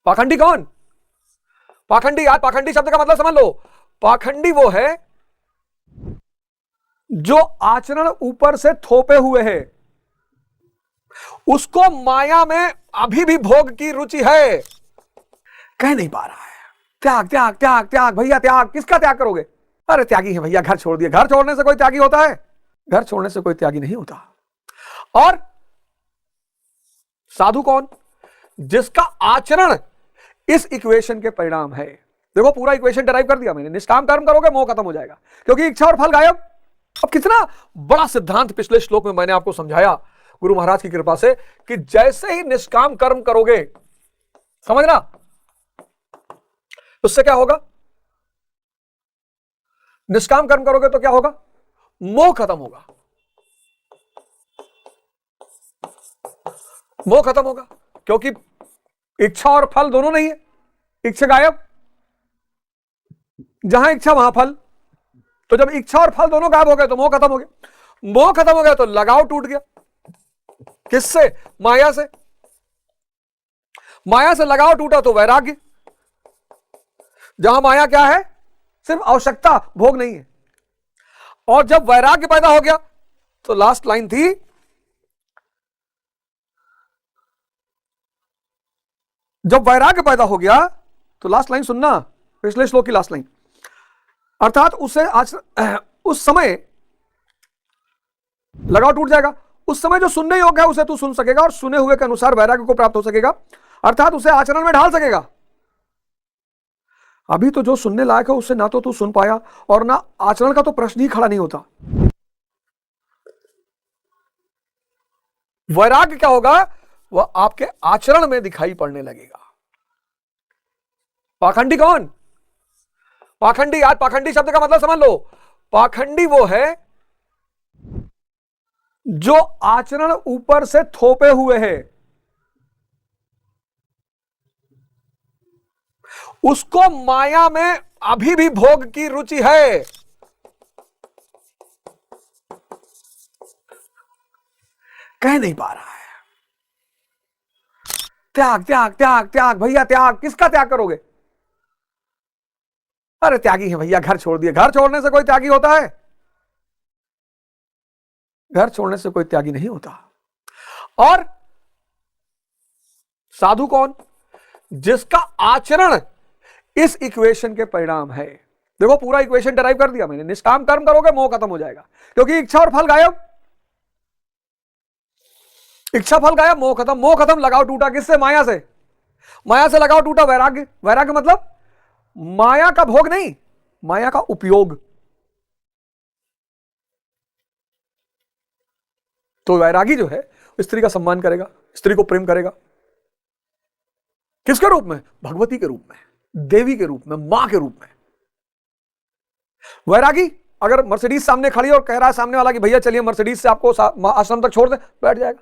पाखंडी कौन? पाखंडी, यार पाखंडी शब्द का मतलब समझ लो। पाखंडी वो है जो आचरण ऊपर से थोपे हुए है, उसको माया में अभी भी भोग की रुचि है, कह नहीं पा रहा है। त्याग त्याग त्याग त्याग भैया त्याग। किसका त्याग करोगे? अरे त्यागी है भैया, घर छोड़ दिया। घर छोड़ने से कोई त्यागी होता है? घर छोड़ने से कोई त्यागी नहीं होता। और साधु कौन? जिसका आचरण इस इक्वेशन के परिणाम है। देखो पूरा इक्वेशन डराइव कर दिया मैंने। निष्काम कर्म करोगे मोह खत्म हो जाएगा, क्योंकि इच्छा और फल गायब। अब कितना बड़ा सिद्धांत पिछले श्लोक में मैंने आपको समझाया गुरु महाराज की कृपा से, कि जैसे ही निष्काम कर्म करोगे, समझना, उससे क्या होगा? निष्काम कर्म करोगे तो क्या होगा? मोह खत्म होगा। मोह खत्म होगा, क्योंकि इच्छा और फल दोनों नहीं है। इच्छा गायब, जहां इच्छा वहां फल। तो जब इच्छा और फल दोनों गायब हो गए तो मोह खत्म हो गया। मोह खत्म हो गया तो लगाव टूट गया। किससे? माया से। माया से लगाव टूटा तो वैराग्य। जहां माया क्या है? सिर्फ आवश्यकता, भोग नहीं है। और जब वैराग्य पैदा हो गया तो लास्ट लाइन थी, जब वैराग्य पैदा हो गया तो लास्ट लाइन सुनना, पिछले श्लोक की लास्ट लाइन, अर्थात उसे आज उस समय लगाव टूट जाएगा। उस समय जो सुनने योग्य है उसे तू सुन सकेगा और सुने हुए के अनुसार वैराग्य को प्राप्त हो सकेगा, अर्थात उसे आचरण में ढाल सकेगा। अभी तो जो सुनने लायक है उससे ना तो तू सुन पाया और ना आचरण का तो प्रश्न ही खड़ा नहीं होता। वैराग्य क्या होगा? वह आपके आचरण में दिखाई पड़ने लगेगा। पाखंडी कौन? पाखंडी, यार पाखंडी शब्द का मतलब समझ लो। पाखंडी वो है जो आचरण ऊपर से थोपे हुए है, उसको माया में अभी भी भोग की रुचि है, कह नहीं पा रहा है। त्याग त्याग त्याग त्याग भैया त्याग। किसका त्याग करोगे? अरे त्यागी है भैया, घर छोड़ दिया। घर छोड़ने से कोई त्यागी होता है? घर छोड़ने से कोई त्यागी नहीं होता। और साधु कौन? जिसका आचरण इस इक्वेशन के परिणाम है। देखो पूरा इक्वेशन डराइव कर दिया मैंने। निष्काम कर्म करोगे मोह खत्म हो जाएगा, क्योंकि इच्छा और फल गायब। इच्छा फल गायब, मोह खत्म। मोह खत्म, लगाव टूटा। किससे? माया से। माया से लगाव टूटा, वैराग्य। वैराग्य मतलब माया का भोग नहीं, माया का उपयोग। तो वैरागी जो है स्त्री का सम्मान करेगा, स्त्री को प्रेम करेगा। किसके रूप में? भगवती के रूप में, देवी के रूप में, मां के रूप में। वैरागी अगर मर्सिडीज सामने खड़ी और कह रहा है सामने वाला कि भैया चलिए मर्सिडीज से आपको आश्रम तक छोड़ दे, बैठ जाएगा।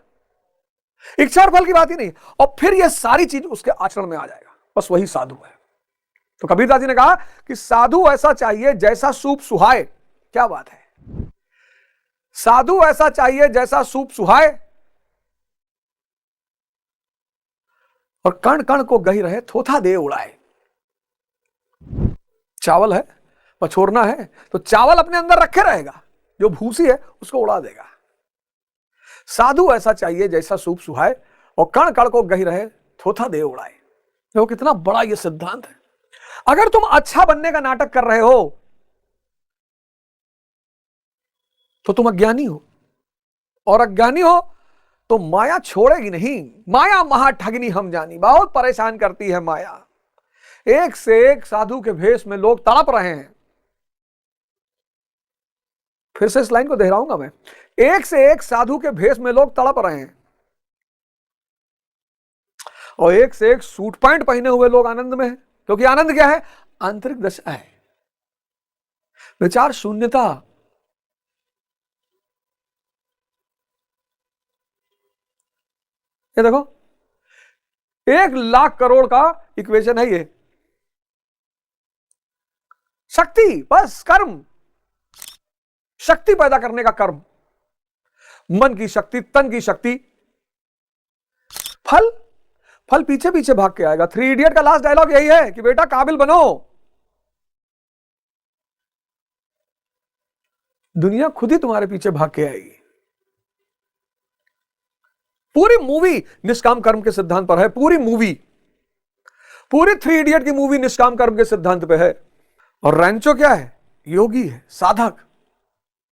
इच्छा और फल की बात ही नहीं। और फिर यह सारी चीज उसके आचरण में आ जाएगा। बस वही साधु है। तो कबीरदास जी ने कहा कि साधु ऐसा चाहिए जैसा सूप सुहाए। क्या बात है! साधु ऐसा चाहिए जैसा सूप सुहाए और कण कण को गही रहे, थोथा दे उड़ाए। चावल है, पछोरना है, तो चावल अपने अंदर रखे रहेगा, जो भूसी है उसको उड़ा देगा। साधु ऐसा चाहिए जैसा सूप सुहाए और कण कण को गही रहे, थोथा दे उड़ाए। देखो कितना बड़ा यह सिद्धांत है। अगर तुम अच्छा बनने का नाटक कर रहे हो तो तुम अज्ञानी हो, और अज्ञानी हो तो माया छोड़ेगी नहीं। माया महा ठगनी हम जानी, बहुत परेशान करती है माया। एक से एक साधु के भेष में लोग तड़प रहे हैं। फिर से इस लाइन को दोहराऊंगा मैं। एक से एक साधु के भेष में लोग तड़प रहे हैं, और एक से एक सूट पैंट पहने हुए लोग आनंद में हैं। क्योंकि आनंद क्या है? आंतरिक दशा है, विचार शून्यता। ये देखो 1,00,000 करोड़ का इक्वेशन है ये। शक्ति, बस कर्म, शक्ति पैदा करने का कर्म। मन की शक्ति, तन की शक्ति। फल, फल पीछे पीछे भाग के आएगा। थ्री इडियट का लास्ट डायलॉग यही है कि बेटा काबिल बनो, दुनिया खुद ही तुम्हारे पीछे भाग के आएगी। पूरी मूवी निष्काम कर्म के सिद्धांत पर है, पूरी थ्री इडियट की मूवी निष्काम कर्म के सिद्धांत पे है। और रैंचो क्या है? योगी है, साधक।